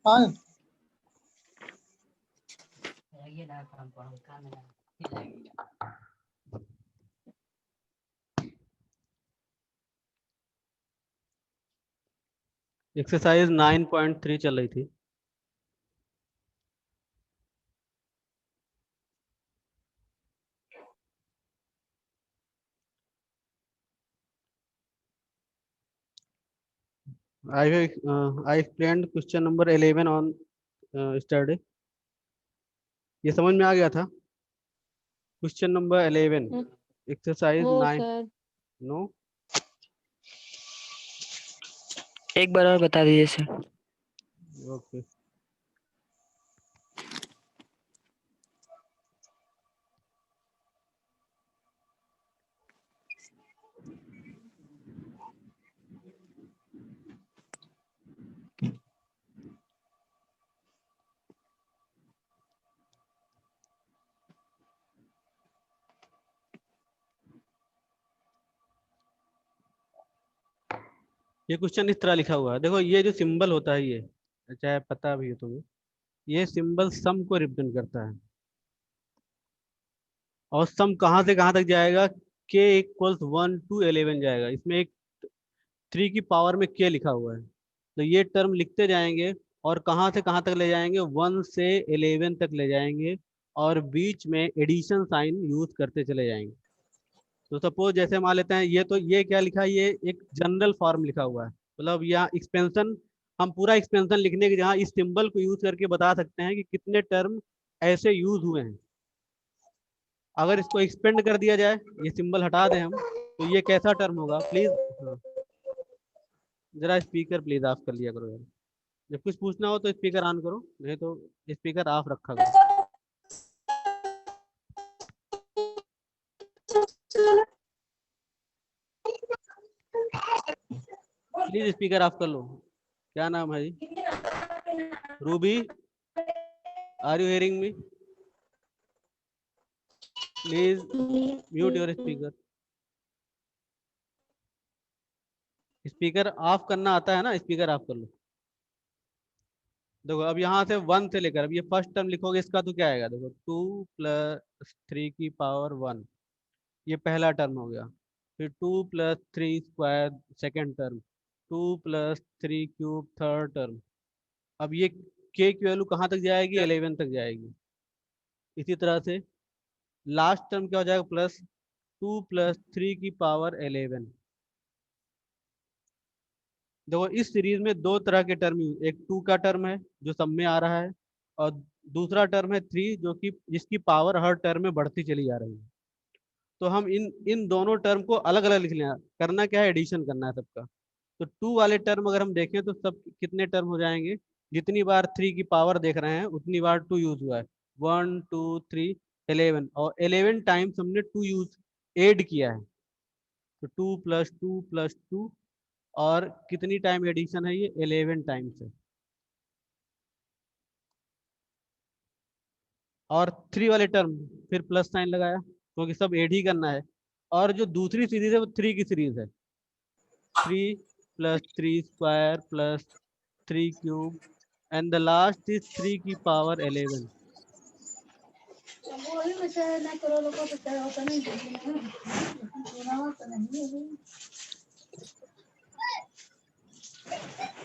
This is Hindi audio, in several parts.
हाँ एक्सरसाइज 9.3 चल रही थी। I explained question number 11 on yesterday. ये समझ में आ गया था? Question number 11 exercise 9। नो, एक बार और बता दीजिए सर। ओके। ये क्वेश्चन इस तरह लिखा हुआ है, देखो ये जो सिंबल होता है, ये चाहे पता भी है तुम्हें, ये सिंबल सम को रिप्रेजेंट करता है। और सम कहाँ से कहाँ तक जाएगा? k इक्वल्स 1 to 11 जाएगा। इसमें एक 3 की पावर में k लिखा हुआ है, तो ये टर्म लिखते जाएंगे और कहाँ से कहाँ तक ले जाएंगे? 1 से 11 तक ले जाएंगे और बीच में एडिशन साइन यूज करते चले जाएंगे। तो सपोज जैसे मान लेते हैं, ये तो ये क्या लिखा है? ये एक जनरल फॉर्म लिखा हुआ है, मतलब यहाँ एक्सपेंशन, हम पूरा एक्सपेंशन लिखने के जहाँ इस सिंबल को यूज करके बता सकते हैं कि कितने टर्म ऐसे यूज हुए हैं। अगर इसको एक्सपेंड कर दिया जाए, ये सिंबल हटा दें हम, तो ये कैसा टर्म होगा? प्लीज जरा स्पीकर प्लीज ऑफ कर लिया करो यार। जब कुछ पूछना हो तो स्पीकर ऑन करो, नहीं तो स्पीकर ऑफ रखा करो। प्लीज स्पीकर ऑफ कर लो। क्या नाम है जी? Ruby, are you hearing me? Please mute your speaker. Speaker off करना आता है ना? स्पीकर ऑफ कर लो। देखो अब यहाँ से 1 से लेकर, अब ये फर्स्ट टर्म लिखोगे इसका तो क्या आएगा? देखो 2 + 3 की पावर 1, ये पहला टर्म हो गया। फिर 2 + 3 square second term, 2 + 3 cube third term. अब ये k की वैल्यू कहाँ तक जाएगी? 11 तक जाएगी। इसी तरह से लास्ट टर्म क्या हो जाएगा? +2 + 3 की पावर 11। देखो इस सीरीज में दो तरह के टर्म, एक 2 का टर्म है जो सब में आ रहा है, और दूसरा टर्म है 3 जो कि जिसकी पावर हर टर्म में बढ़ती चली जा रही है। तो हम इन इन दोनों टर्म को अलग अलग लिख लेना, करना क्या है? एडिशन करना है सबका। तो 2 वाले टर्म अगर हम देखें तो सब कितने टर्म हो जाएंगे? जितनी बार 3 की पावर देख रहे हैं उतनी बार 2 यूज हुआ है। 1 2 3 11, और 11 टाइम्स हमने 2 यूज ऐड किया है। तो 2 + 2 + 2, और कितनी टाइम एडिशन है? ये 11 टाइम्स है। और 3 वाले टर्म फिर प्लस साइन लगाया, क्योंकि सब ऐड ही करना है। और जो दूसरी सीरीज है वो 3 की सीरीज है, 3 + 3 square + 3 cube, and the last is 3 की पावर 11।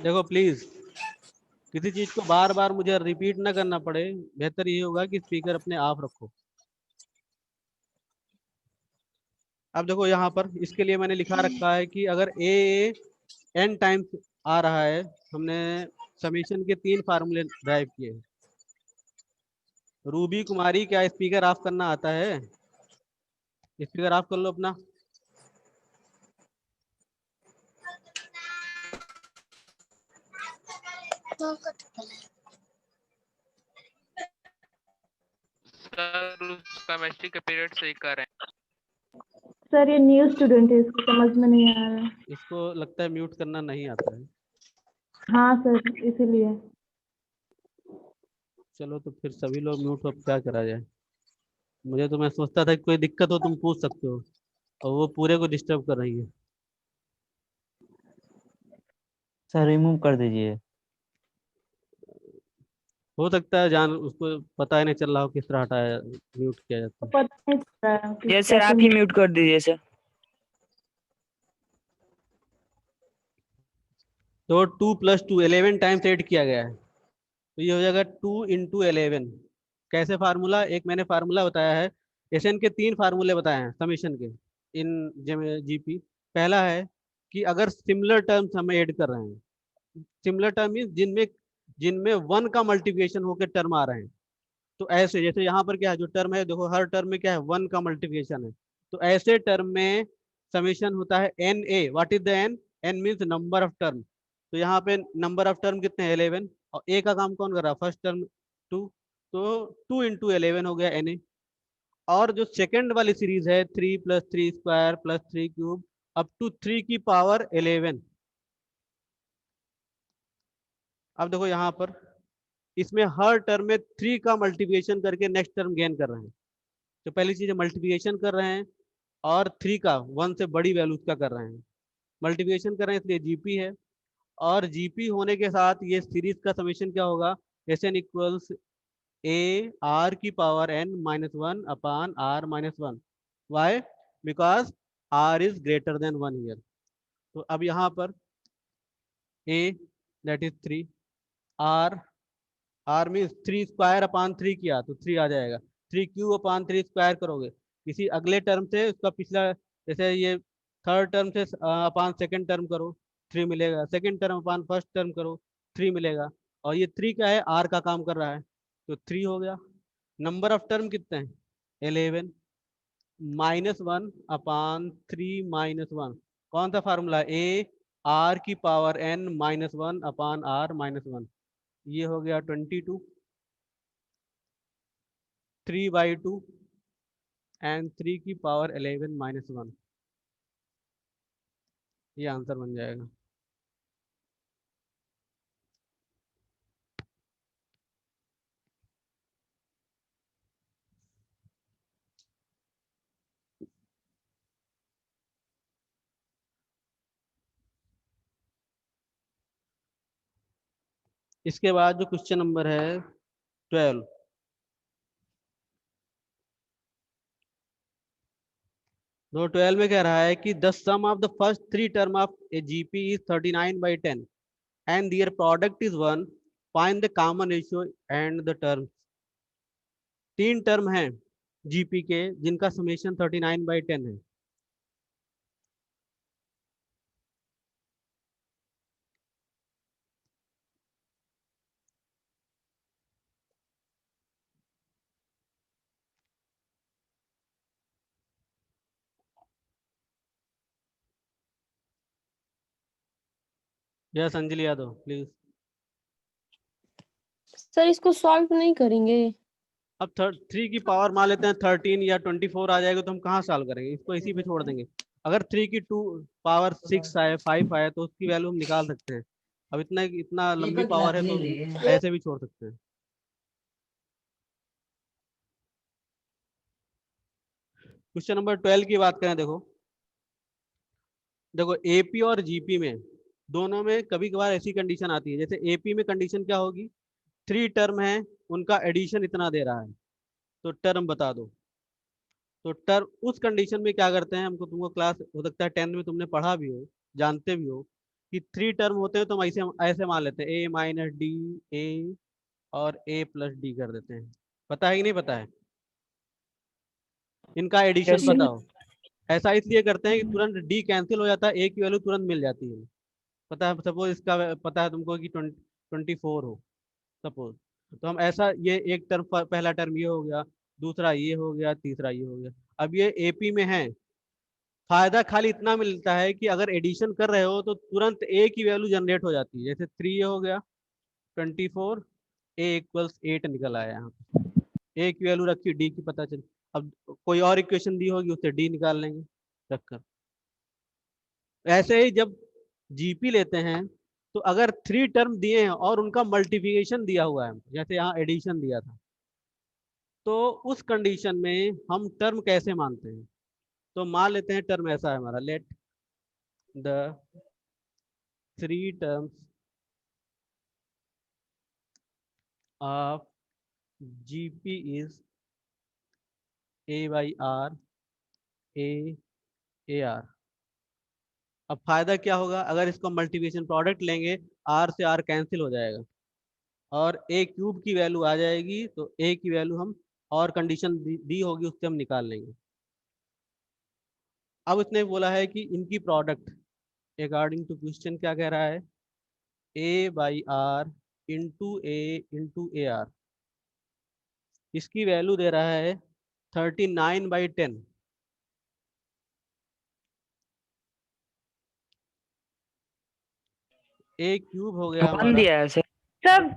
देखो प्लीज किसी चीज को बार बार मुझे रिपीट ना करना पड़े, बेहतर ये होगा कि स्पीकर अपने आप रखो। अब देखो यहाँ पर इसके लिए मैंने लिखा रखा है कि अगर ए n टाइम्स आ रहा है, हमने समीशन के 3 फार्मूले ड्राइव किए हैं। रूबी कुमारी, क्या स्पीकर ऑफ करना आता है? स्पीकर ऑफ कर लो अपना। सर उस केमिस्ट्री के पीरियड से ही कर रहे हैं। सर ये न्यू स्टूडेंट है, इसको समझ में नहीं आ रहा है। इसको लगता है म्यूट करना नहीं आता है। हाँ सर, इसीलिए। चलो तो फिर सभी लोग म्यूट हो, अब क्या करा जाए। मुझे तो मैं सोचता था कि कोई दिक्कत हो तुम पूछ सकते हो, और वो पूरे को डिस्टर्ब कर रही है। सर रिमूव कर दीजिए। हो सकता है जान उसको पता ही नहीं चल रहा हो किस तरह हटाया म्यूट किया जाता है। पता नहीं चल रहा है कि यस सर, कैसे आप ही म्यूट कर दीजिए सर। तो 2 + 2 11 टाइम्स ऐड किया गया है, तो ये हो जाएगा 2 × 11। कैसे फार्मूला, एक मैंने फार्मूला बताया है। एसएन के 3 फार्मूले बताए हैं समीशन के इन जीपी। पहला है कि अगर सिमिलर टर्म्स हमें ऐड कर रहे हैं, सिमिलर टर्म मीन जिनमें जिनमें 1 का मल्टीप्लिकेशन होकर टर्म आ रहे हैं। तो ऐसे जैसे यहाँ पर क्या है, जो टर्म है देखो, हर टर्म में क्या है, 1 का मल्टीप्लिकेशन है। तो ऐसे टर्म में समीशन होता है n a. What is the n? N means number of term. तो यहाँ पे नंबर ऑफ टर्म कितने हैं? 11। और ए का काम कौन कर रहा है? First term 2। तो 2 × 11 हो गया एन ए। और जो सेकंड वाली सीरीज है 3 + 3² + 3³ अप टू 3 की पावर 11। अब देखो यहाँ पर इसमें हर टर्म में 3 का मल्टीप्लिकेशन करके नेक्स्ट टर्म गेन कर रहे हैं। तो पहली चीज है मल्टीप्लिकेशन कर रहे हैं, और 3 का 1 से बड़ी वैल्यूज का कर रहे हैं। मल्टीप्लिकेशन कर रहे हैं इसलिए जीपी है, और जीपी होने के साथ ये सीरीज का समीशन क्या होगा? S n equals a r की power n-1/r-1। Why? Because r is greater than 1 here. तो अब यहाँ पर a that is 3, r r means 3² / 3 किया तो 3 आ जाएगा। 3³ / 3² करोगे किसी अगले टर्म से, उसका पिछला, जैसे ये थर्ड टर्म से अपान सेकंड टर्म करो 3 मिलेगा, सेकंड टर्म अपान फर्स्ट टर्म करो 3 मिलेगा। और ये 3 क्या है? आर का काम कर रहा है, तो 3 हो गया। नंबर ऑफ टर्म कितने हैं? 11। -1/3 - 1। कौन सा फार्मूला? ए आर की पावर n-1/r-1। ये हो गया 22। 3/2 एंड 3 की पावर 11 - 1। ये आंसर बन जाएगा। इसके बाद जो क्वेश्चन नंबर है 12, तो 12 में कह रहा है कि the sum of the first 3 term of a GP is 39/10 and their product is 1। Find the common ratio and the terms. 3 term हैं जीपी के जिनका समेशन 39/10 है। Yes Anjali Yadav please. Sir इसको सॉल्व नहीं करेंगे? अब 3 की पावर मान लेते हैं 13 या 24 आ जाएगा, तो हम कहाँ सॉल्व करेंगे? इसको इसी पे छोड़ देंगे। अगर 3 की 2 पावर 6 आए 5 आए तो उसकी वैल्यू हम निकाल सकते हैं। अब इतना इतना लंबी पावर है तो ऐसे भी छोड़ सकते हैं। क्वेश्चन नंबर 12 की बात करें, देखो देखो एपी और जीपी में दोनों में कभी कभार ऐसी कंडीशन आती है। जैसे एपी में कंडीशन क्या होगी? 3 टर्म है, उनका एडिशन इतना दे रहा है, तो टर्म बता दो। तो टर्म उस कंडीशन में क्या करते हैं, हमको तुमको क्लास हो सकता है 10 में तुमने पढ़ा भी हो, जानते भी हो कि 3 टर्म होते हैं तो हम ऐसे ऐसे मान लेते हैं A - D A और A+D कर देते हैं। पता है कि नहीं पता है? इनका एडिशन Yes, sir. बताओ। ऐसा इसलिए करते हैं कि तुरंत डी कैंसिल हो जाता है, ए की वैल्यू तुरंत मिल जाती है। पता है, सपोज इसका पता है तुमको कि 24 हो सपोज, तो हम ऐसा, ये एक टर्म, पहला टर्म ये हो गया, दूसरा ये हो गया, तीसरा ये हो गया। अब ये एपी में है, फायदा खाली इतना मिलता है कि अगर एडिशन कर रहे हो तो तुरंत ए की वैल्यू जनरेट हो जाती है। जैसे 3 हो गया 24, A = 8 निकल आया। यहाँ ए की वैल्यू रखी, डी की पता चली। अब कोई और इक्वेशन दी होगी उससे डी निकाल लेंगे रखकर। ऐसे ही जब जीपी लेते हैं तो अगर 3 टर्म दिए हैं और उनका मल्टीप्लिकेशन दिया हुआ है, जैसे यहाँ एडिशन दिया था, तो उस कंडीशन में हम टर्म कैसे मानते हैं? तो मान लेते हैं टर्म ऐसा है हमारा, let the 3 terms of GP is A by R A AR। अब फायदा क्या होगा? अगर इसको मल्टीप्लिकेशन प्रोडक्ट लेंगे, R से R कैंसिल हो जाएगा और A क्यूब की वैल्यू आ जाएगी, तो A की वैल्यू हम और कंडीशन दी होगी उससे हम निकाल लेंगे। अब उसने बोला है कि इनकी प्रोडक्ट अकॉर्डिंग टू क्वेश्चन क्या कह रहा है, A by R into A r, इसकी वैल्यू दे रहा है 39/10। A क्यूब हो गया 1 हमारा, दिया है sir. Sir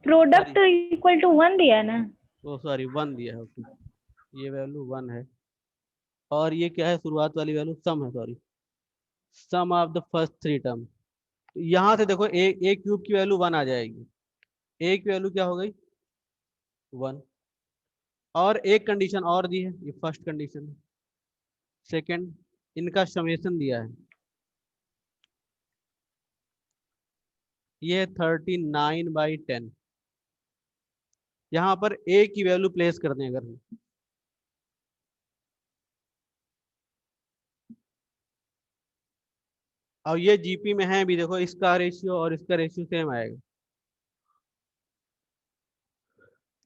product equal to 1 दिया है ना? ओ सॉरी 1 दिया है, ओके, ये वैल्यू 1 है और ये क्या है, शुरुआत वाली वैल्यू सम है, sorry, sum of the first 3 term. यहाँ से देखो ए क्यूब की वैल्यू 1 आ जाएगी, ए की वैल्यू क्या हो गई 1, और एक कंडीशन और दी है, ये फर्स्ट कंडीशन है। सेकंड, इनका समेशन दिया है, ये 39/10। यहाँ पर ए की वैल्यू प्लेस कर दें अगर, और ये जीपी में है भी, देखो इसका रेशियो और इसका रेशियो सेम आएगा,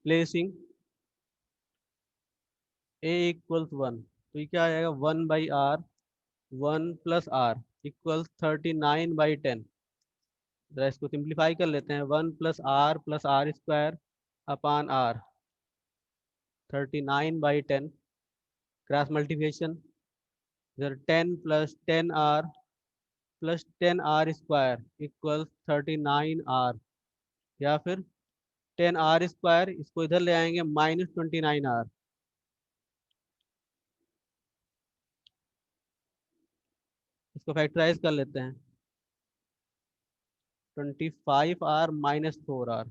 प्लेसिंग ए इक्वल्स 1, तो ये क्या आ जाएगा 1/R 1 + R इक्वल्स 39/10। जरा इसको सिंप्लीफाई कर लेते हैं, 1 + R + R² अपान R, 39/10 क्रॉस मल्टीप्लिकेशन, इधर 10 + 10R + 10R² इक्वल्स 39R, या फिर 10R², इसको इधर ले आएंगे -29R, इसको फैक्टराइज कर लेते हैं, 25R - 4R।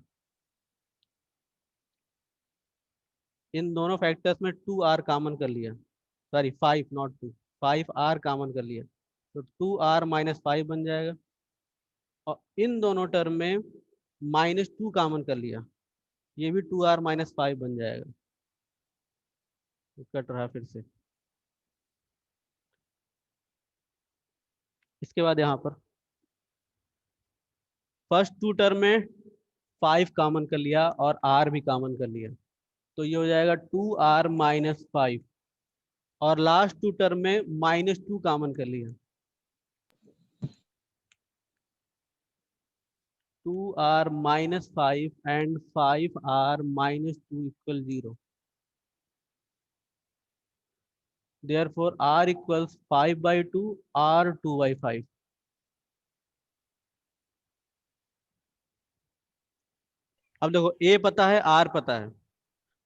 इन दोनों फैक्टर्स में 2R कॉमन कर लिया, सॉरी 5 नॉट 2, 5R कॉमन कर लिया, तो 2R - 5 बन जाएगा, और इन दोनों टर्म में -2 कॉमन कर लिया, ये भी 2R - 5 बन जाएगा। कट रहा फिर से, इसके बाद यहाँ पर फर्स्ट 2 टर्म में 5 कॉमन कर लिया और R भी कॉमन कर लिया, तो ये हो जाएगा 2R - 5, और लास्ट 2 टर्म में -2 कॉमन कर लिया, 2R - 5 and 5R - 2 equal 0. Therefore, R equals 5/2, R 2/5. अब देखो A पता है, R पता है,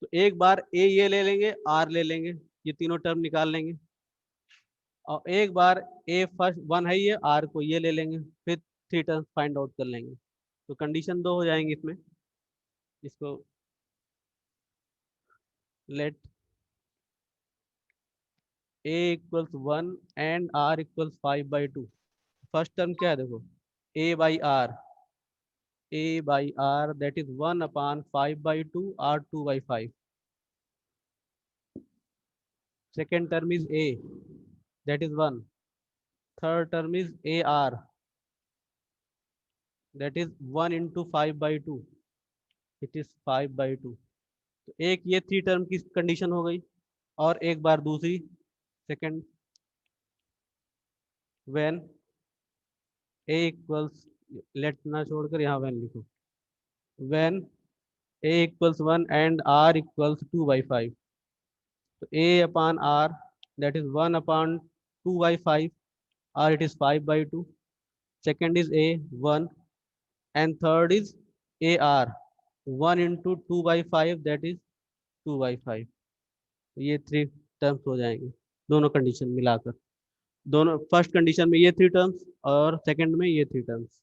तो एक बार A ये ले लेंगे, R ले लेंगे, ये तीनों टर्म निकाल लेंगे, और एक बार A फर्स्ट 1 है, ये R को ये ले लेंगे, फिर 3 टर्म्स फाइंड आउट कर लेंगे, तो कंडीशन 2 हो जाएंगे इसमें। इसको let A equals 1 and R equals 5/2। First term क्या है देखो, A/R, A/R that is 1 upon 5/2 or 2/5. Second term is A, that is 1. Third term is AR, that is 1 into 5/2, it is 5/2। तो एक ये 3 टर्म की कंडीशन हो गई, और एक बार दूसरी second, when A equals, let ना छोड़कर यहाँ when लिखो, when A equals 1 and R equals 2/5, तो A upon R that is 1 upon 2/5, or it is 5/2. Second is A 1, and third is AR 1 into 2/5, that is 2/5। ये 3 टर्म्स हो जाएंगे दोनों कंडीशन मिलाकर, दोनों फर्स्ट कंडीशन में ये 3 टर्म्स और सेकंड में ये 3 टर्म्स।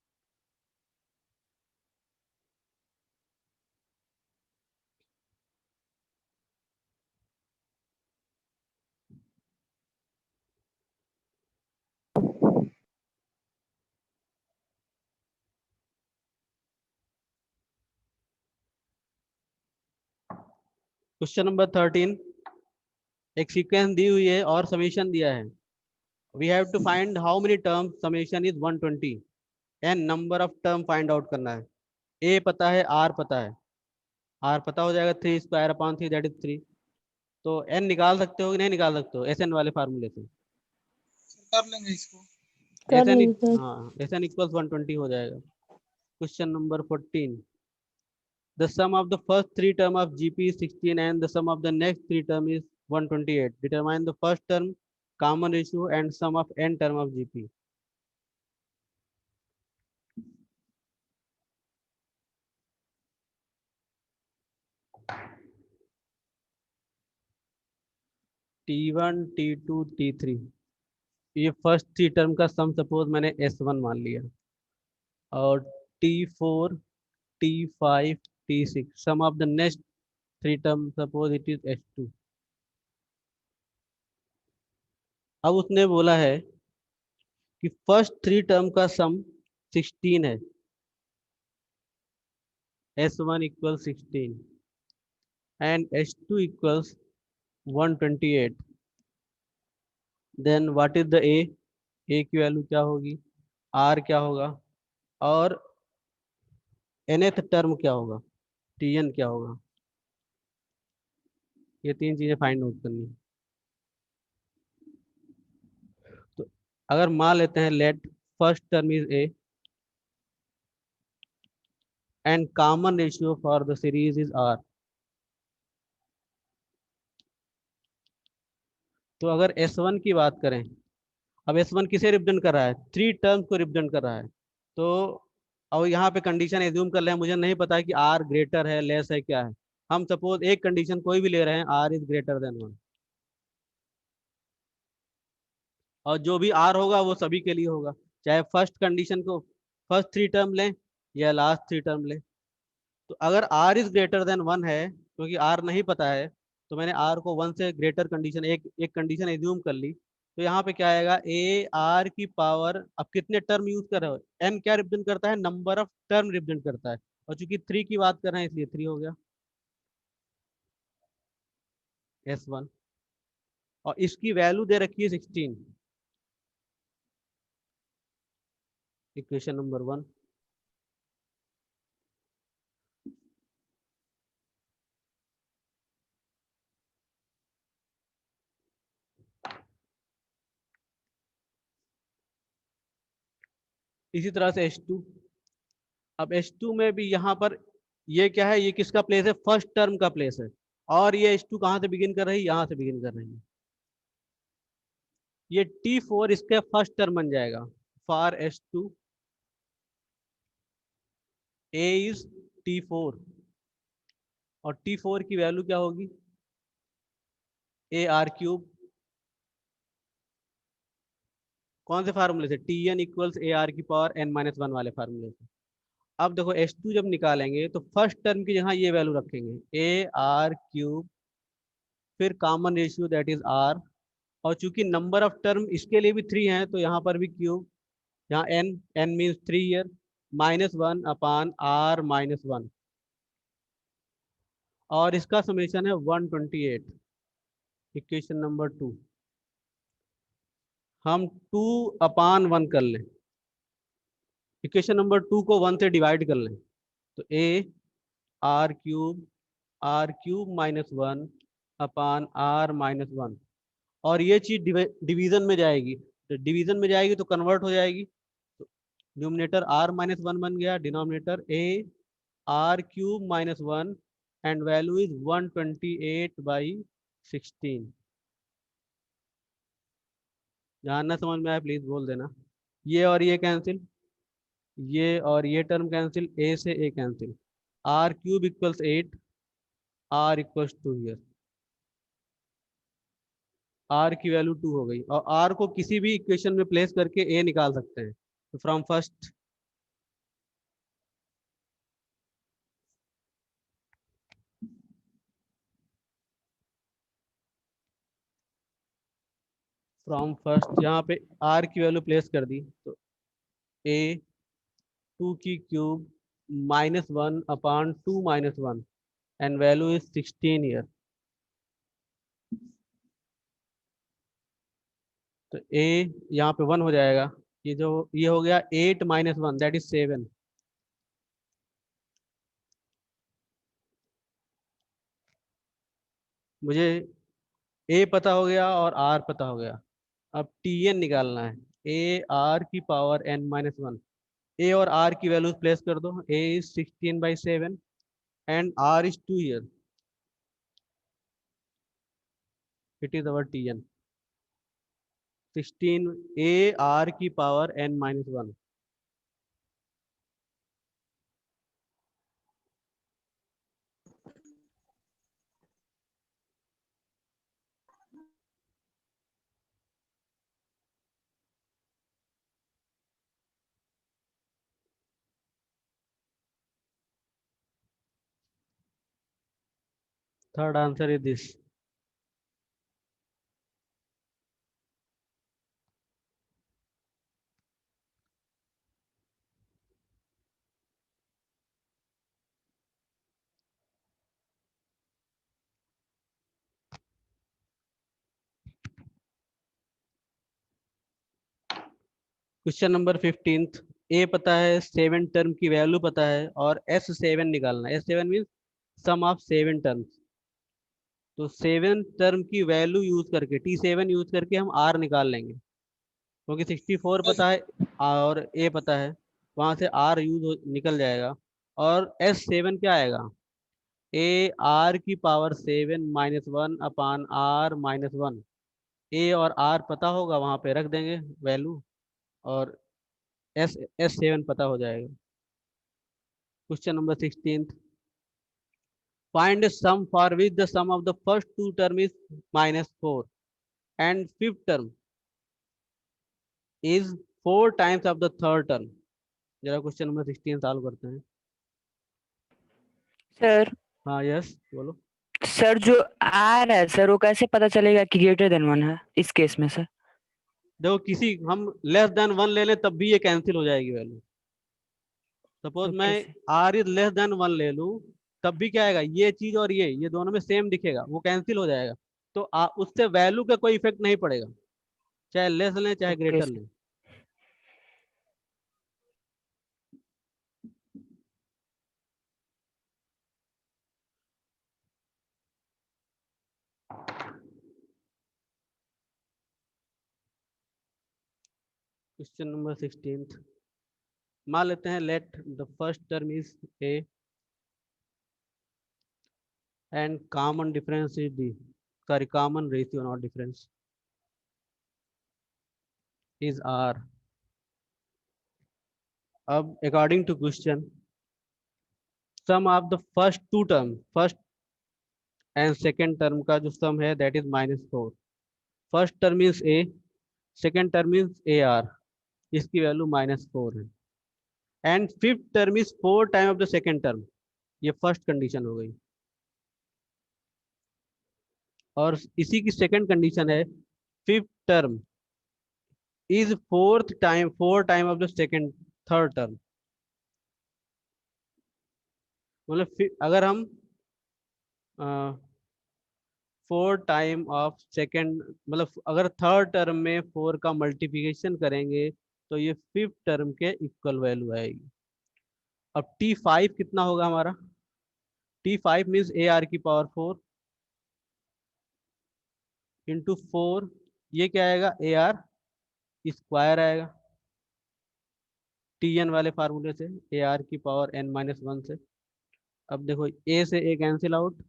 क्वेश्चन नंबर 13, एक सीक्वेंस दी हुई है और समीशन दिया है। We have to find how many term, summation is 120 and number of term find out करना है। ए पता है, आर पता है। आर पता हो जाएगा 3 स्क्वायर अपॉन 3 दैट इज 3। तो एन निकाल सकते हो कि नहीं निकाल सकते हो एस एन वाले फार्मूले से? कर लेंगे इसको। कर एस एन, लेंगे सर। हाँ एस एन इक्वल्स 120 हो जाएगा। Question number 14, the sum of the first three term of GP is 16 and the sum of the next three term is 128. Determine the first term, common ratio and sum of n term of GP. T1, T2, T3, ये फर्स्ट थ्री टर्म का सम सपोज मैंने S1 मान लिया, और T4, T5, T6 sum of the next three term suppose it is S2। अब उसने बोला है कि फर्स्ट थ्री टर्म का सम 16 है, S1 equal 16 and S2 equals 128। Then what is the a? A की वैल्यू क्या होगी, आर क्या होगा, और nth टर्म क्या होगा, Tn क्या होगा? ये तीन चीजें फाइंड आउट करनी है। तो अगर मान लेते हैं let first term is a and common ratio for the series is r, तो अगर S1 की बात करें, अब S1 किसे रिप्रेजेंट कर रहा है? थ्री टर्म्स को रिप्रेजेंट कर रहा है। तो अब यहाँ पे कंडीशन एज्यूम कर रहे हैं, मुझे नहीं पता कि आर ग्रेटर है लेस है क्या है। हम सपोज एक कंडीशन कोई भी ले रहे हैं, आर इज ग्रेटर देन 1, और जो भी आर होगा वो सभी के लिए होगा, चाहे फर्स्ट कंडीशन को फर्स्ट थ्री टर्म लें या लास्ट थ्री टर्म लें। तो अगर आर इज ग्रेटर देन 1 है, क्योंकि आर नहीं पता है, तो मैंने आर को 1 से ग्रेटर कंडीशन एक कंडीशन एज्यूम कर ली। तो यहाँ पे क्या आएगा, ए आर की पावर, अब कितने टर्म यूज कर रहे हो, एन क्या रिप्रेजेंट करता है, नंबर ऑफ टर्म रिप्रेजेंट करता है, और चूंकि 3 की बात कर रहे हैं इसलिए 3 हो गया S1, और इसकी वैल्यू दे रखी है 16, इक्वेशन नंबर 1। इसी तरह से H2, अब H2 में भी यहाँ पर ये क्या है, ये किसका प्लेस है, फर्स्ट टर्म का प्लेस है, और ये H2 कहाँ से बिगिन कर रही है, यहाँ से बिगिन कर रही है। ये T4 इसका फर्स्ट टर्म बन जाएगा, for H2 A is T4, और T4 की वैल्यू क्या होगी, AR3, कौन से फार्मूले से, Tn इक्वल्स AR की पावर n-1 वाले फार्मूले से। अब देखो H2 जब निकालेंगे तो फर्स्ट टर्म की जगह ये वैल्यू रखेंगे, AR3, फिर common ratio that is R, और चूंकि नंबर ऑफ टर्म इसके लिए भी 3 है तो यहाँ पर भी क्यूब, यहाँ n मीन्स 3 ईयर, -1 अपान R-1, और इसका समेशन है 128, इक्वेशन नंबर 2। हम 2 अपान 1 कर लें, इक्वेशन नंबर 2 को 1 से डिवाइड कर लें, तो R3 -1 अपान R-1, और ये चीज डिवीजन में जाएगी, तो डिवीजन में जाएगी तो कन्वर्ट हो जाएगी, तो न्यूमिनेटर R-1 बन गया, denominator AR3 -1, and value is 128/16। जहाँ ना समझ में आए प्लीज बोल देना। ये और ये कैंसिल, ये और ये टर्म कैंसिल, ए से a cancel, R3 equals 8, R equals 2 here, R की वैल्यू 2 हो गई, और R को किसी भी इक्वेशन में प्लेस करके A निकाल सकते हैं। तो फ्रॉम फर्स्ट यहाँ पे R की वैल्यू प्लेस कर दी, तो A 2 की cube -1 upon 2 -1, and value is 16 year. तो ए यहाँ पे 1 हो जाएगा। ये हो गया 8 - 1 दैट इज 7। मुझे ए पता हो गया और आर पता हो गया। अब टी एन निकालना है। ए आर की पावर n-1। ए और आर की वैल्यूज प्लेस कर दो। A is 16/7 and r is 2 here. It is our T n. 16 a r की power n-1। Third answer is this. Question number 15। ए पता है, 7 टर्म की वैल्यू पता है और S7 निकालना है। S7 means some of 7 terms. तो 7 टर्म की वैल्यू यूज करके T7 यूज करके हम R निकाल लेंगे, क्योंकि 64 पता है और A पता है, वहां से R निकल जाएगा। और S7 क्या आएगा? ए आर की पावर 7-1/R-1। ए और आर पता होगा, वहां पे रख देंगे वैल्यू और S7 पता हो जाएगा। Question number 16। Find a sum for which the sum of the first two term is -4 and fifth term is 4 times of the third term। जरा क्वेश्चन नंबर 16 सॉल्व करते हैं। सर हाँ यस बोलो। सर जो आर है सर वो कैसे पता चलेगा कि ग्रेटर देन 1 है इस केस में सर? देखो हम लेस देन 1 ले लें तब भी ये कैंसिल हो जाएगी वैल्यू। सपोज ओके मैं sir. R is less than 1 ले लूं, तब भी क्या आएगा? ये चीज और ये दोनों में सेम दिखेगा, वो कैंसिल हो जाएगा। तो उससे वैल्यू का कोई इफेक्ट नहीं पड़ेगा, चाहे लेस लें चाहे ओके ग्रेटर सर। लें। Question number 16। मान लेते हैं let the first term is a and common difference is d. Sorry, common ratio not difference is r. अब according to question, sum of the first two term, first and second term का जो सम है that is -4। First term is a, second term is a r, इसकी वैल्यू -4 है। And fifth term is 4 time of the second term, ये फर्स्ट कंडीशन हो गई। और इसी की सेकेंड कंडीशन है fifth term is 4 time of the second third term. मतलब अगर हम 4 टाइम ऑफ सेकेंड, मतलब अगर थर्ड टर्म में 4 का मल्टीप्लिकेशन करेंगे तो ये फिफ्थ टर्म के इक्वल वैल्यू आएगी। अब T5 कितना होगा हमारा? T5 मीन्स ए आर की पावर 4 इंटू 4, ये क्या आएगा? ए आर स्क्वायर आएगा Tn वाले फार्मूले से, ए आर की पावर n-1 से। अब देखो ए से ए कैंसिल आउट,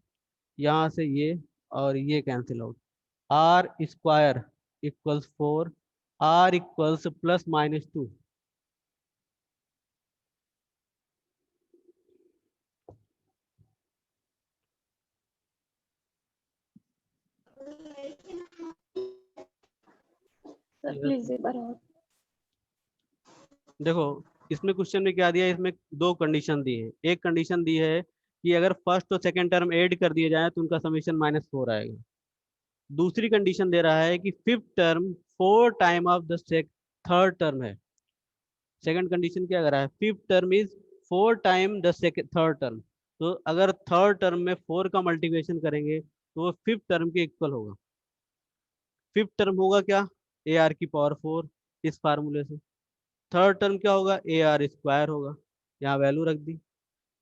यहाँ से ये और ये cancel out. R square equals 4, r equals +-2। Sir please एक बार और। देखो इसमें क्वेश्चन में क्या दिया है, इसमें 2 कंडीशन दी है। एक कंडीशन दी है कि अगर फर्स्ट और सेकंड टर्म ऐड कर दिए जाए तो उनका समीशन -4 आएगा। दूसरी कंडीशन दे रहा है कि fifth term 4 time of the third term है। सेकंड कंडीशन क्या कर रहा है? Fifth term is 4 time the third term. तो अगर थर्ड टर्म में 4 का मल्टीप्लिकेशन करेंगे तो वो फिफ्थ टर्म के इक्वल होगा। फिफ्थ टर्म होगा क्या? ए आर की पावर 4 इस फार्मूले से। थर्ड टर्म क्या होगा, ए आर स्क्वायर होगा, यहाँ वैल्यू रख दी।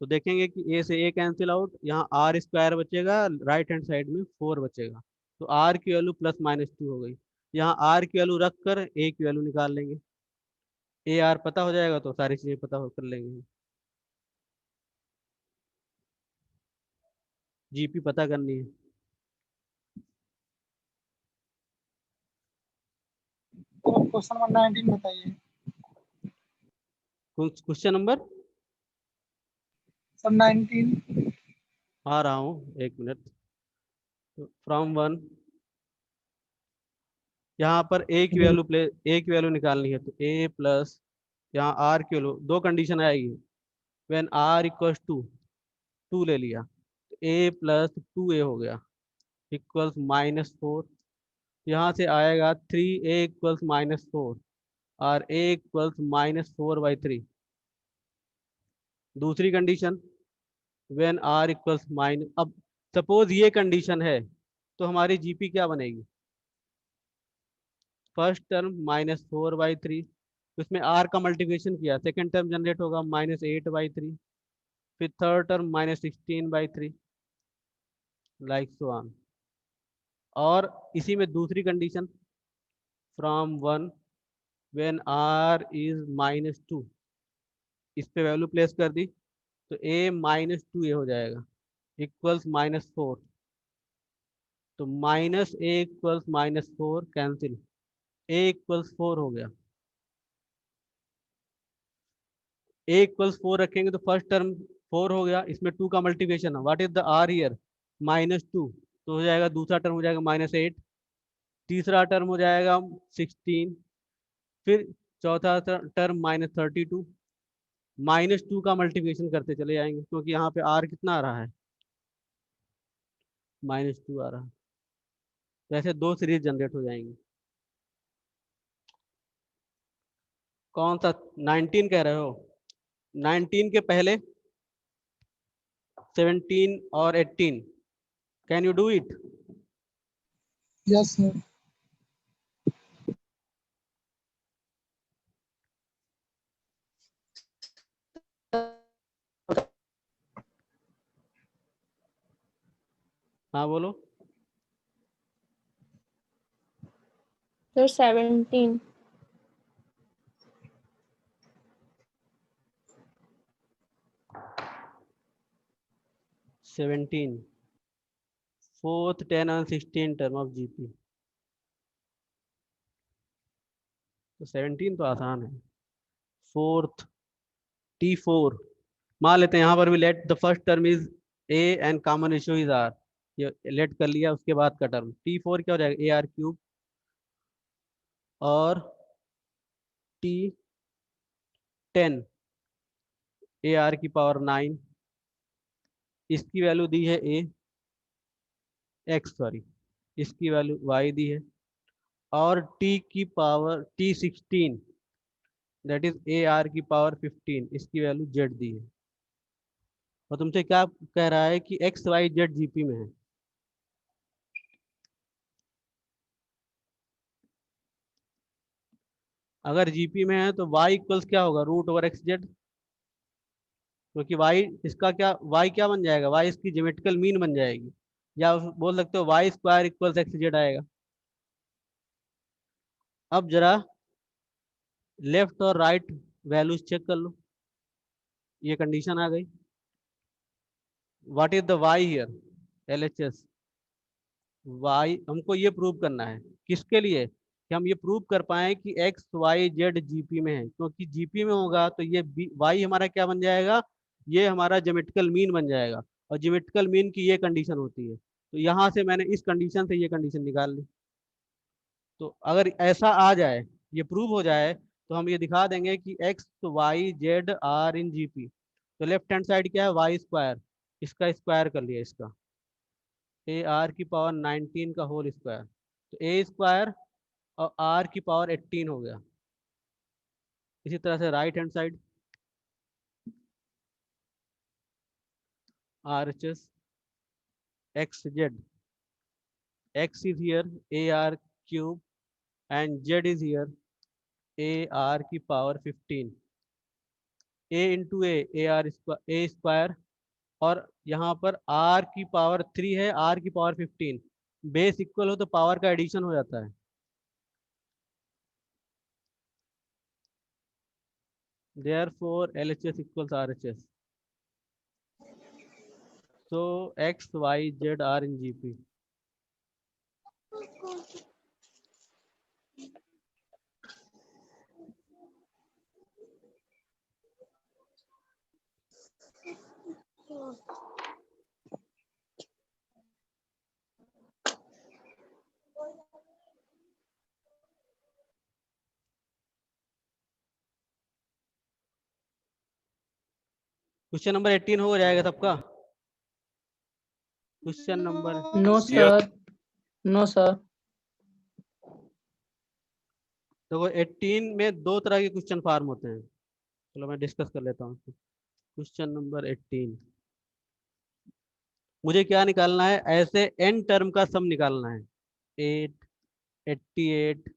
तो देखेंगे कि ए से ए कैंसिल आउट, यहाँ आर स्क्वायर बचेगा, राइट हैंड साइड में 4 बचेगा। तो आर की वैल्यू +-2 हो गई। यहाँ आर की वैल्यू रख कर ए की वैल्यू निकाल लेंगे। ए आर पता हो जाएगा तो सारी चीजें पता हो कर लेंगे। जीपी पता करनी है। तो क्वेश्चन नंबर 19 बताइए क्वेश्चन नंबर सर। 19। आ रहा हूँ, एक मिनट। फ्रॉम 1, यहाँ पर ए की वैल्यू ए की वैल्यू निकालनी है, तो ए प्लस यहाँ आर की वैल्यू, दो कंडीशन आएगी। व्हेन आर इक्वल्स टू 2 ले लिया, तो ए प्लस 2a हो गया इक्वल्स -4। यहाँ से आएगा 3a इक्वल्स -4 और a इक्वल्स -4/3। दूसरी condition when r equals minus, अब सपोज ये कंडीशन है तो हमारी जीपी क्या बनेगी, फर्स्ट टर्म -4/3, उसमें आर का मल्टीप्लिकेशन किया, सेकेंड टर्म जनरेट होगा -8/3, फिर third term -16/3, like so on. और इसी में दूसरी condition from 1 when r is -2, इस पे वैल्यू प्लेस कर दी, तो a -2a हो जाएगा इक्वल्स -4। तो -a equals -4 cancel, a equals 4 हो गया। a इक्वल्स 4 रखेंगे तो फर्स्ट टर्म 4 हो गया, इसमें 2 का मल्टीप्लिकेशन है, what is the r here, -2, तो हो जाएगा दूसरा टर्म हो जाएगा -8, तीसरा टर्म हो जाएगा 16, फिर चौथा टर्म -32, -2 का मल्टीप्लिकेशन करते चले जाएंगे क्योंकि यहाँ पे r कितना आ रहा है, -2 आ रहा है। तो ऐसे दो सीरीज जनरेट हो जाएंगी। कौन सा 19 कह रहे हो, 19 के पहले 17 और 18, can you do it? Yes sir. हाँ बोलो। सर 17। 17, 4th, 10 और 16 टर्म ऑफ जीपी। तो 17 तो आसान है। 4th T4, मान लेते हैं यहाँ पर भी late the first term is a and common ratio is r, ये लेट कर लिया, उसके बाद का टर्म T4 क्या हो जाएगा, AR³ और T10 AR⁴ 9, इसकी वैल्यू दी है इसकी वैल्यू y दी है, और T16 दैट इज AR⁵15, इसकी वैल्यू z दी है। और तुमसे क्या कह रहा है कि x y z जीपी में है। अगर जीपी में है तो y इक्वल्स क्या होगा, √/xz, क्योंकि y इसका क्या, y क्या बन जाएगा, y इसकी ज्योमेट्रिकल मीन बन जाएगी, या बोल सकते हो y² इक्वल्स xz आएगा। अब जरा लेफ्ट और राइट वैल्यूज चेक कर लो, ये कंडीशन आ गई। What is the y here, LHS y, हमको ये प्रूव करना है, किसके लिए, कि हम ये प्रूव कर पाए कि x y z जीपी में है, क्योंकि जीपी में होगा तो ये y हमारा क्या बन जाएगा, ये हमारा ज्योमेट्रिकल मीन बन जाएगा, और ज्योमेट्रिकल मीन की ये कंडीशन होती है। तो यहाँ से मैंने इस कंडीशन से ये कंडीशन निकाल ली। तो अगर ऐसा आ जाए, ये प्रूव हो जाए, तो हम ये दिखा देंगे कि x y z are in GP. तो लेफ्ट हैंड साइड क्या है, y², इसका स्क्वायर कर लिया, इसका AR⁴19 का होल स्क्वायर, तो a² और R⁴18 हो गया। इसी तरह से right hand side RHS XZ, x is here AR³ and z is here a r की power 15, a into A R A square, और यहाँ पर r की पावर 3 है, r की पावर 15, बेस इक्वल हो तो पावर का एडिशन हो जाता है। Therefore LHS equals RHS. So X, Y, Z are in GP. Question number 18 हो जाएगा सबका? Question number no sir, no sir. देखो 18 में दो तरह के क्वेश्चन फॉर्म होते हैं, चलो मैं डिस्कस कर लेता हूँ। क्वेश्चन नंबर 18, मुझे क्या निकालना है? ऐसे n टर्म का सम निकालना है। 8, 88,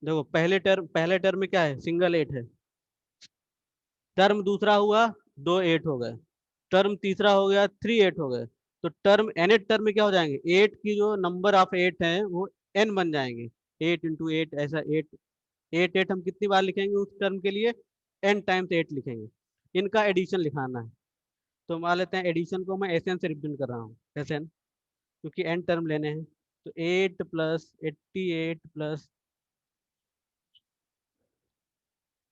देखो पहले टर्म में क्या है? सिंगल 8 है। टर्म दूसरा हुआ 2 8 हो गए, टर्म तीसरा हो गया 3 8 हो गए, तो टर्म nth टर्म में क्या हो जाएंगे? 8 की जो नंबर ऑफ 8 है वो n बन जाएंगे। 8 इंटू 8 ऐसा 8 हम कितनी बार लिखेंगे उस टर्म के लिए? n टाइम्स 8 लिखेंगे। इनका एडिशन लिखाना है, तो मान लेते हैं एडिशन को मैं SN से रिप्रेजेंट कर रहा हूँ, SN, क्योंकि n टर्म लेने हैं। तो 8 प्लस 88 प्लस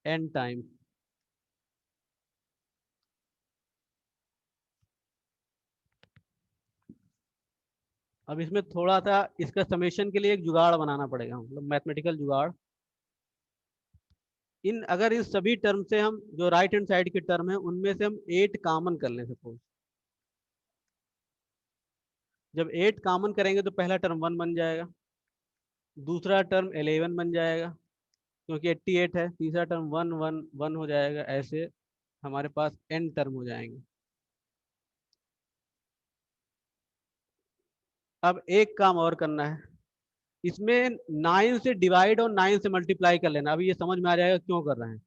n टाइम, अब इसमें थोड़ा सा इसका समेशन के लिए एक जुगाड़ बनाना पड़ेगा, मतलब मैथमेटिकल जुगाड़। अगर इस सभी टर्म से हम जो राइट हैंड साइड के टर्म है उनमें से हम 8 कॉमन कर लें, सपोज जब 8 कॉमन करेंगे तो पहला टर्म 1 बन जाएगा, दूसरा टर्म 11 बन जाएगा क्योंकि 88 है, तीसरा टर्म 1 1 1 हो जाएगा। ऐसे हमारे पास n टर्म हो जाएंगे। अब एक काम और करना है, इसमें 9 से डिवाइड और 9 से मल्टीप्लाई कर लेना। अभी ये समझ में आ जाएगा क्यों कर रहे हैं।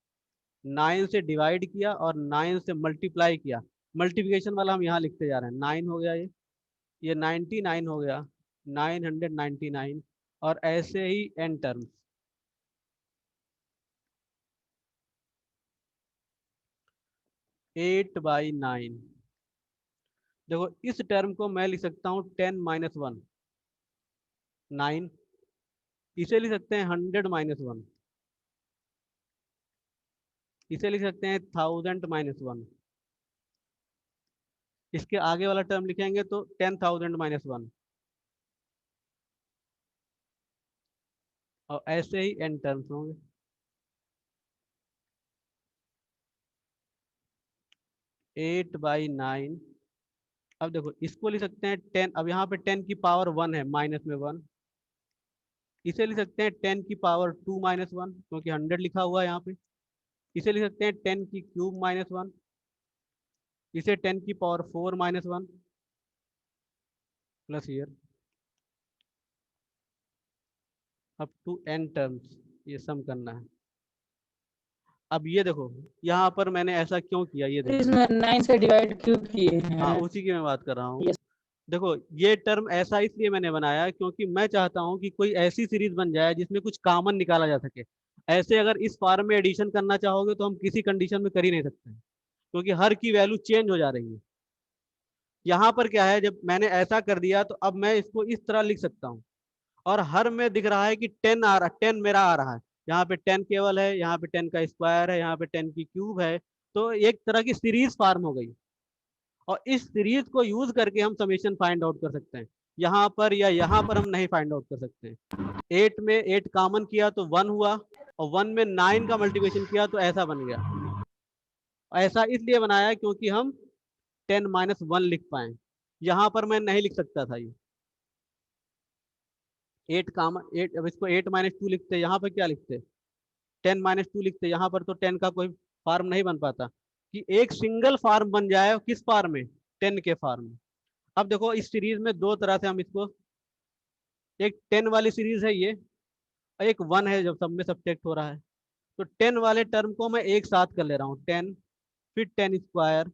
9 से डिवाइड किया और 9 से मल्टीप्लाई किया, मल्टीप्लिकेशन वाला हम यहाँ लिखते जा रहे हैं। 9 हो गया, ये 99 हो गया, 999, और ऐसे ही n टर्म्स। एट बाई 9, देखो इस टर्म को मैं लिख सकता हूँ 10 माइनस 1 9, इसे लिख सकते हैं 100 माइनस 1, इसे लिख सकते हैं 1000 माइनस 1, इसके आगे वाला टर्म लिखेंगे तो 10,000 माइनस 1, और ऐसे ही n टर्म्स होंगे। एट बाई 9, अब देखो इसको लिख सकते हैं 10, अब यहाँ पे 10 की पावर 1 है, माइनस में 1, इसे लिख सकते हैं 10 की पावर 2 माइनस 1 क्योंकि 100 लिखा हुआ है यहाँ पे, इसे लिख सकते हैं 10 की क्यूब माइनस 1, इसे 10 की पावर 4 माइनस 1 प्लस ईयर अप टू n टर्म्स, ये सम करना है। अब ये देखो यहाँ पर मैंने ऐसा क्यों किया, ये देखो इसमें 9 से डिवाइड क्यों किए हाँ हैं? उसी की मैं बात कर रहा हूँ। Yes. देखो ये टर्म ऐसा इसलिए मैंने बनाया क्योंकि मैं चाहता हूँ कि कोई ऐसी सीरीज बन जाए जिसमें कुछ कॉमन निकाला जा सके। ऐसे अगर इस फॉर्म में एडिशन करना चाहोगे तो हम किसी कंडीशन में कर ही नहीं सकते क्योंकि हर की वैल्यू चेंज हो जा रही है। यहाँ पर क्या है, जब मैंने ऐसा कर दिया तो अब मैं इसको इस तरह लिख सकता हूँ, और हर में दिख रहा है कि 10 आ रहा, 10 मेरा आ रहा है, यहाँ पे 10 केवल है, यहाँ पे 10 का स्क्वायर है, यहाँ पे 10 की क्यूब है, तो एक तरह की सीरीज फॉर्म हो गई। और इस सीरीज को यूज करके हम समेशन फाइंड आउट कर सकते हैं। यहाँ पर या यहाँ पर हम नहीं फाइंड आउट कर सकते हैं। 8 में 8 कॉमन किया तो 1 हुआ, और 1 में 9 का मल्टीप्लिकेशन किया तो ऐसा बन गया। ऐसा इसलिए बनाया क्योंकि हम 10 माइनस 1 लिख पाए, यहाँ पर मैं नहीं लिख सकता था। ये 8 कॉमन 8, अब इसको 8 माइनस 2 लिखते, यहाँ पर क्या लिखते 10 माइनस 2 लिखते, यहाँ पर तो 10 का कोई फॉर्म नहीं बन पाता। कि एक सिंगल फॉर्म बन जाए, किस फॉर्म में? 10 के फॉर्म में। अब देखो इस सीरीज में दो तरह से हम इसको, एक 10 वाली सीरीज है ये, और एक 1 है जब सब में सब्ट्रैक्ट हो रहा है। तो 10 वाले टर्म को मैं एक साथ कर ले रहा हूँ, 10 फिर 10 स्क्वायर,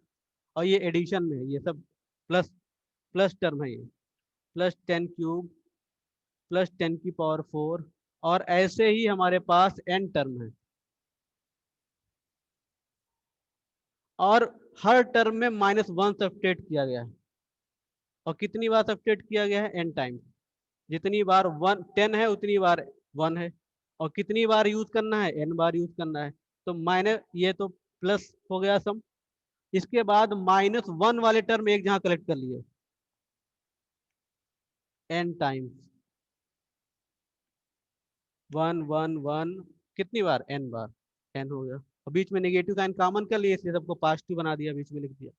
और ये एडिशन में है, ये सब प्लस प्लस टर्म है, ये प्लस 10 क्यूब प्लस 10 की पावर 4, और ऐसे ही हमारे पास n टर्म है, और हर टर्म में -1 सब्ट्रैक्ट किया गया है। और कितनी बार सब्ट्रैक्ट किया गया है? n time. जितनी बार 10 है उतनी बार 1 है, और कितनी बार यूज करना है? n बार यूज करना है। तो माइनस, ये तो प्लस हो गया सम। इसके बाद -1 वाले टर्म एक जहां कलेक्ट कर लिए, n टाइम्स 1 1 1, कितनी बार? n बार, n हो गया। और बीच में नेगेटिव साइन कॉमन कर लिए, इसलिए सबको पॉजिटिव बना दिया, बीच में लिख दिया।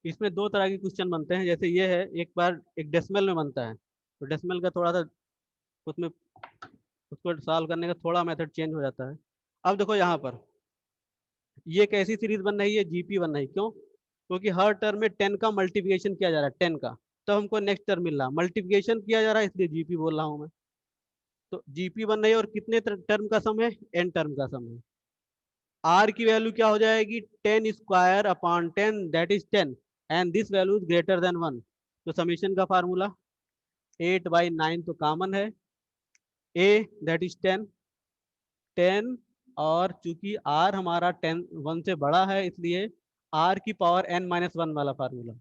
इसमें दो तरह के क्वेश्चन बनते हैं, जैसे ये है, एक बार एक डेसिमल में बनता है, तो डेसिमल का थोड़ा सा उसमें उसको सॉल्व करने का थोड़ा मेथड चेंज हो जाता है। अब देखो यहाँ पर ये कैसी सीरीज बन रही है? जीपी बन रही है। क्यों? क्योंकि हर टर्म में 10 का मल्टीप्लिकेशन किया जा रहा है, 10 का, तो हमको नेक्स्ट टर्म मिल रहा है, मल्टीप्लिकेशन किया जा रहा है, इसलिए जीपी बोल रहा हूँ मैं। तो जीपी बन रही है, और कितने टर्म का सम है? n टर्म का सम है। r की वैल्यू क्या हो जाएगी? 10 square upon 10, that is 10, and this value is greater than 1। तो समीशन का फार्मूला 8/9 तो कॉमन है, a दैट इज 10, 10, और चूंकि r हमारा 10 1 से बड़ा है, इसलिए r की पावर n-1 वाला फार्मूला।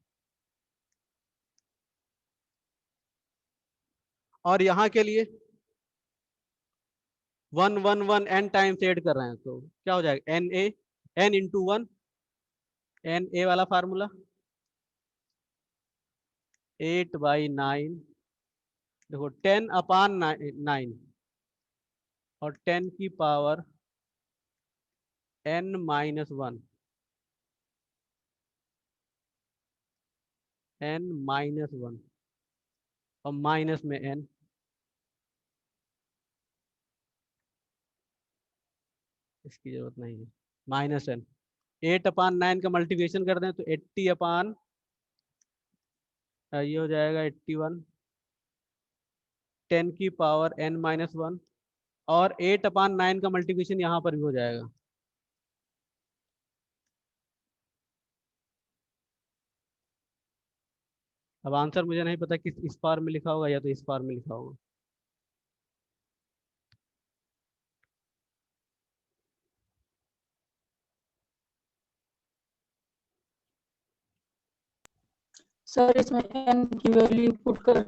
और यहाँ के लिए 1 1 1 n टाइम्स ऐड कर रहे हैं, तो क्या हो जाएगा? n इंटू 1, n वाला फार्मूला 8/9, देखो 10/9, और 10 की पावर n-1, n-1, और माइनस में n। इसकी जरूरत नहीं है, -n। 8/9 का मल्टीप्लिकेशन कर दें तो 80 अपान, ये हो जाएगा 81, 10 की पावर n-1, और 8/9 का मल्टीप्लिकेशन यहाँ पर भी हो जाएगा। अब आंसर मुझे नहीं पता किस इस पार में लिखा होगा या तो इस पार में लिखा होगा। सर इसमें n की वैल्यू पुट कर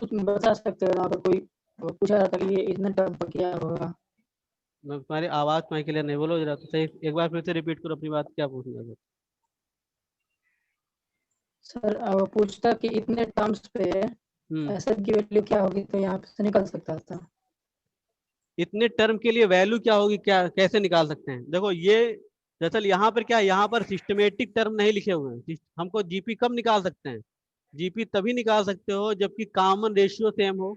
बता सकते हो? यहाँ पर कोई पूछा रहा था कि ये इतने टर्म पर क्या होगा। मैं तुम्हारी आवाज तुम्हारी क्लियर नहीं, बोलो जरा, तो सही एक बार फिर से रिपीट करो अपनी बात, क्या पूछना है? सर अब पूछता कि इतने टर्म्स पे एसएन की वैल्यू क्या होगी, तो यहाँ से निकल सकता था। इतने टर्म के लिए वैल्यू क्या होगी, क्या कैसे निकाल सकते हैं? देखो ये दरअसल यहाँ पर क्या है, यहाँ पर सिस्टमेटिक टर्म नहीं लिखे हुए हैं। हमको जीपी कब निकाल सकते हैं? जीपी तभी निकाल सकते हो जबकि कॉमन रेशियो सेम हो।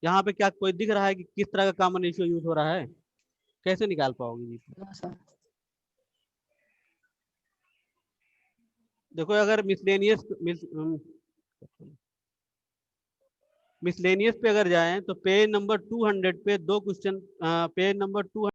यहाँ पे क्या कोई दिख रहा है कि किस तरह का कॉमन रेशियो यूज हो रहा है? कैसे निकाल पाओगे जीपी? हाँ सर। देखो अगर मिसलेनियस पे अगर जाएं तो पेज नंबर 200 पे दो क्वेश्चन, पेज नंबर 200